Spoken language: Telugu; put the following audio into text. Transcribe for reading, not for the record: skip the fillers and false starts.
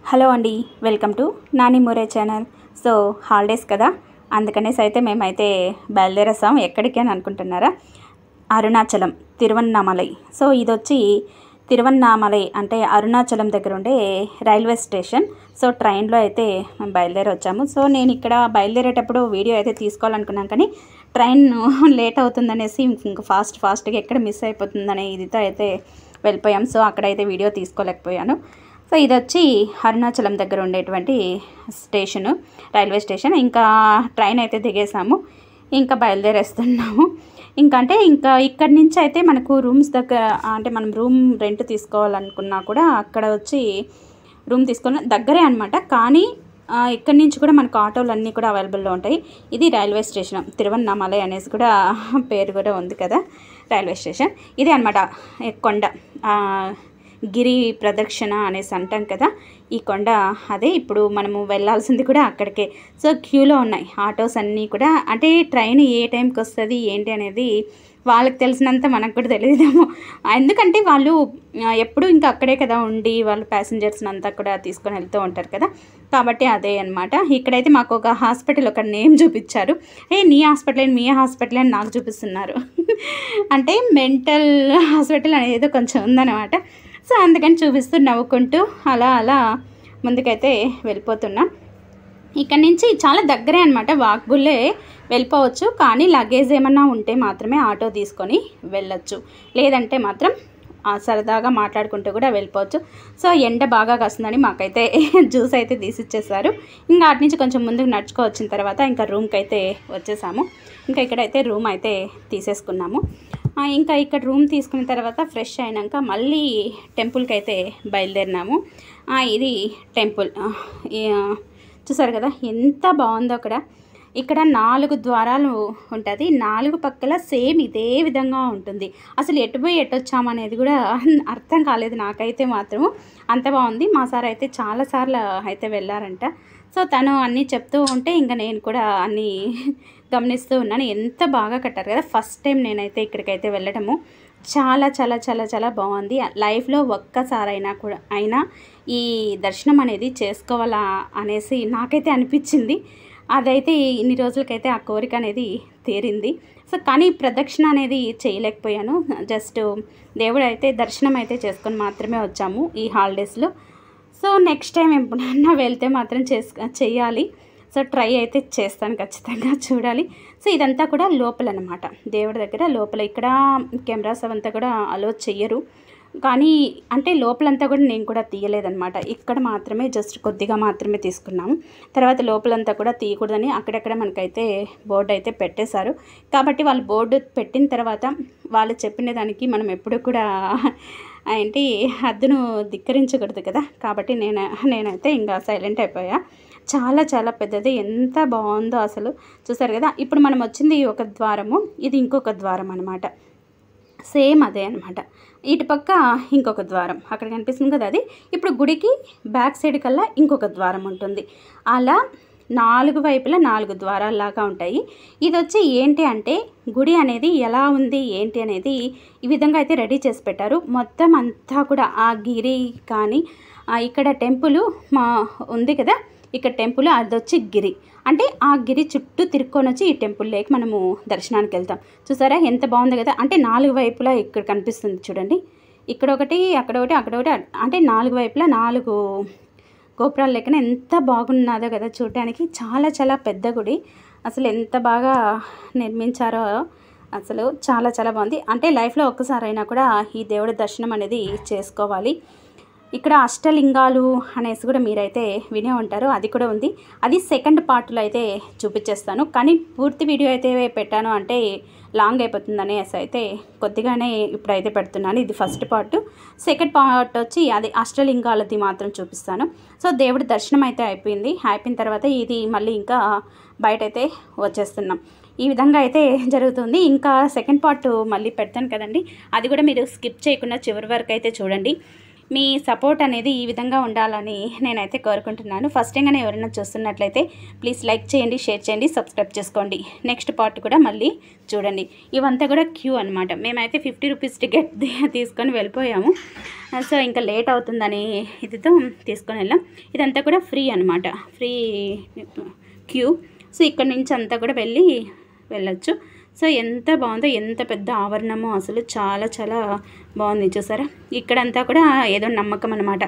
హలో అండి, వెల్కమ్ టు నాని మోరే ఛానల్. సో హాలిడేస్ కదా, అందుకనేసి అయితే మేమైతే బయలుదేరేసాం. ఎక్కడికి అని అనుకుంటున్నారా? అరుణాచలం, తిరువన్నామలై. సో ఇది వచ్చి తిరువన్నామలై అంటే అరుణాచలం దగ్గర ఉండే రైల్వే స్టేషన్. సో ట్రైన్లో అయితే మేము బయలుదేరి వచ్చాము. సో నేను ఇక్కడ బయలుదేరేటప్పుడు వీడియో అయితే తీసుకోవాలనుకున్నాను, కానీ ట్రైన్ లేట్ అవుతుందనేసి ఇంక ఫాస్ట్గా ఎక్కడ మిస్ అయిపోతుందనే ఇదితో అయితే వెళ్ళిపోయాం. సో అక్కడైతే వీడియో తీసుకోలేకపోయాను. సో ఇది వచ్చి అరుణాచలం దగ్గర ఉండేటువంటి స్టేషను, రైల్వే స్టేషన్. ఇంకా ట్రైన్ అయితే దిగేసాము, ఇంకా బయలుదేరేస్తున్నాము. ఇంకా ఇక్కడి నుంచి అయితే మనకు రూమ్స్ దగ్గర అంటే మనం రూమ్ రెంట్ తీసుకోవాలనుకున్నా కూడా అక్కడ వచ్చి రూమ్ తీసుకున్న దగ్గరే అనమాట. కానీ ఇక్కడి నుంచి కూడా మనకు ఆటోలు అన్నీ కూడా అవైలబుల్లో ఉంటాయి. ఇది రైల్వే స్టేషన్, తిరువన్నామలై అనేసి కూడా పేరు కూడా ఉంది కదా రైల్వే స్టేషన్. ఇదే అనమాట కొండ, గిరి ప్రదక్షిణ అనేసి అంటాం కదా, ఈ కొండ అదే. ఇప్పుడు మనము వెళ్ళాల్సింది కూడా అక్కడికే. సో క్యూలో ఉన్నాయి ఆటోస్ అన్నీ కూడా. అంటే ట్రైన్ ఏ టైంకి వస్తుంది ఏంటి అనేది వాళ్ళకి తెలిసినంత మనకు కూడా తెలియదేమో, ఎందుకంటే వాళ్ళు ఎప్పుడు ఇంకా అక్కడే కదా ఉండి వాళ్ళు ప్యాసింజర్స్ని అంతా కూడా తీసుకొని వెళ్తూ ఉంటారు కదా, కాబట్టి అదే అనమాట. ఇక్కడైతే మాకు ఒక హాస్పిటల్ ఒక నేమ్ చూపించారు. నీ హాస్పిటల్ మీ హాస్పిటల్ అని నాకు చూపిస్తున్నారు. అంటే మెంటల్ హాస్పిటల్ అనేది కొంచెం ఉందన్నమాట. సో అందుకని చూపిస్తూ నవ్వుకుంటూ అలా ముందుకైతే వెళ్ళిపోతున్నాం. ఇక్కడ నుంచి చాలా దగ్గరే అనమాట, వాక్బుల్లే వెళ్ళిపోవచ్చు. కానీ లగేజ్ ఏమన్నా ఉంటే మాత్రమే ఆటో తీసుకొని వెళ్ళొచ్చు, లేదంటే మాత్రం సరదాగా మాట్లాడుకుంటూ కూడా వెళ్ళిపోవచ్చు. సో ఎండ బాగా కాస్తుందని మాకైతే జ్యూస్ అయితే తీసిచ్చేసారు. ఇంకా అటు నుంచి కొంచెం ముందుకు నడుచుకోవచ్చిన తర్వాత ఇంకా రూమ్కి అయితే వచ్చేసాము. ఇంకా ఇక్కడైతే రూమ్ అయితే తీసేసుకున్నాము. ఇంకా ఇక్కడ రూమ్ తీసుకున్న తర్వాత ఫ్రెష్ అయినాక మళ్ళీ టెంపుల్కి అయితే బయలుదేరినాము. ఇది టెంపుల్ చూసారు కదా ఎంత బాగుందో. ఇక్కడ 4 ద్వారాలు ఉంటుంది, 4 పక్కల సేమ్ ఇదే విధంగా ఉంటుంది. అసలు ఎటు పోయి ఎటు వచ్చామనేది కూడా అర్థం కాలేదు నాకైతే మాత్రం. అంత బాగుంది. మా సార్ అయితే చాలాసార్లు అయితే వెళ్ళారంట. సో తను అన్నీ చెప్తూ ఉంటే ఇంకా నేను కూడా అన్నీ గమనిస్తూ ఉన్నాను. ఎంత బాగా కట్టారు కదా. ఫస్ట్ టైం నేనైతే ఇక్కడికైతే వెళ్ళడము. చాలా చాలా చాలా చాలా బాగుంది. లైఫ్లో ఒక్కసారైనా కూడా ఈ దర్శనం అనేది చేసుకోవాలా అనేసి నాకైతే అనిపించింది. అదైతే ఇన్ని రోజులకైతే ఆ కోరిక అనేది తీరింది. సో కానీ ప్రదక్షిణ అనేది చేయలేకపోయాను. జస్ట్ దేవుడు అయితే దర్శనం అయితే చేసుకొని మాత్రమే వచ్చాము ఈ హాలిడేస్లో. సో నెక్స్ట్ టైం ఎప్పుడన్నా వెళ్తే మాత్రం చెయ్యాలి. సో ట్రై అయితే చేస్తాను ఖచ్చితంగా, చూడాలి. సో ఇదంతా కూడా లోపలన్నమాట, దేవుడి దగ్గర లోపల. ఇక్కడ కెమెరాస్ అవంతా కూడా అలో చెయ్యరు, కానీ అంటే లోపలంతా కూడా నేను కూడా తీయలేదన్నమాట. ఇక్కడ మాత్రమే జస్ట్ కొద్దిగా మాత్రమే తీసుకున్నాము. తర్వాత లోపలంతా కూడా తీయకూడదని అక్కడక్కడ మనకైతే బోర్డు అయితే పెట్టేశారు. కాబట్టి వాళ్ళు బోర్డు పెట్టిన తర్వాత వాళ్ళు చెప్పిన దానికి మనం ఎప్పుడు కూడా హద్దును ధిక్కరించకూడదు కదా. కాబట్టి నేనైతే ఇంకా సైలెంట్ అయిపోయా. చాలా చాలా పెద్దది, ఎంత బాగుందో అసలు. చూసారు కదా, ఇప్పుడు మనం వచ్చింది ఒక ద్వారము, ఇది ఇంకొక ద్వారం అనమాట. సేమ్ అదే అనమాట. ఇటుపక్క ఇంకొక ద్వారం అక్కడ కనిపిస్తుంది కదా, అది. ఇప్పుడు గుడికి బ్యాక్ సైడ్ కల్లా ఇంకొక ద్వారం ఉంటుంది. అలా 4 వైపులా 4 ద్వారాల్లాగా ఉంటాయి. ఇది వచ్చి ఏంటి అంటే గుడి అనేది ఎలా ఉంది ఏంటి అనేది ఈ విధంగా అయితే రెడీ చేసి పెట్టారు. మొత్తం అంతా కూడా ఆ గిరి కానీ ఇక్కడ టెంపుల్ ఉంది కదా, ఇక్కడ టెంపుల్ అది వచ్చి గిరి. అంటే ఆ గిరి చుట్టూ తిరుక్కొని వచ్చి ఈ టెంపుల్ లేక మనము దర్శనానికి వెళ్తాం. చూసారా ఎంత బాగుంది కదా. అంటే 4 వైపులా ఇక్కడ కనిపిస్తుంది చూడండి, ఇక్కడ ఒకటి అక్కడ ఒకటి అక్కడ ఒకటి, అంటే 4 వైపులా 4 గోపురాలు లెక్కన ఎంత బాగున్నదో కదా చూడడానికి. చాలా చాలా పెద్ద గుడి, అసలు ఎంత బాగా నిర్మించారో అసలు. చాలా చాలా బాగుంది. అంటే లైఫ్లో ఒక్కసారైనా కూడా ఈ దేవుడి దర్శనం అనేది చేసుకోవాలి. ఇక్కడ అష్టలింగాలు అనేసి కూడా మీరైతే వినే ఉంటారు, అది కూడా ఉంది. అది సెకండ్ పార్ట్లో అయితే చూపించేస్తాను, కానీ పూర్తి వీడియో అయితే పెట్టాను అంటే లాంగ్ అయిపోతుందనేసి అయితే కొద్దిగానే ఇప్పుడైతే పెడుతున్నాను. ఇది ఫస్ట్ పార్ట్. సెకండ్ పార్ట్ వచ్చి అది అష్టలింగాలది మాత్రం చూపిస్తాను. సో దేవుడి దర్శనం అయితే అయిపోయిన తర్వాత ఇది మళ్ళీ ఇంకా బయటైతే వచ్చేస్తున్నాం. ఈ విధంగా అయితే జరుగుతుంది. ఇంకా సెకండ్ పార్ట్ మళ్ళీ పెడతాను కదండి, అది కూడా మీరు స్కిప్ చేయకుండా చివరి వరకు అయితే చూడండి. మీ సపోర్ట్ అనేది ఈ విధంగా ఉండాలని నేనైతే కోరుకుంటున్నాను. ఫస్ట్ టైంగానే ఎవరైనా చూస్తున్నట్లయితే ప్లీజ్ లైక్ చేయండి, షేర్ చేయండి, సబ్స్క్రైబ్ చేసుకోండి. నెక్స్ట్ పార్ట్ కూడా మళ్ళీ చూడండి. ఇవంతా కూడా క్యూ అనమాట. మేమైతే 50 రూపీస్ టికెట్ తీసుకొని వెళ్ళిపోయాము. సో ఇంకా లేట్ అవుతుందని ఇదితో తీసుకొని వెళ్ళాం. ఇదంతా కూడా ఫ్రీ అనమాట, ఫ్రీ క్యూ. సో ఇక్కడ నుంచి అంతా కూడా వెళ్ళొచ్చు. సో ఎంత బాగుందో, ఎంత పెద్ద ఆవరణమో, అసలు చాలా చాలా బాగుంది చూసారా. ఇక్కడంతా కూడా ఏదో నమ్మకం అనమాట.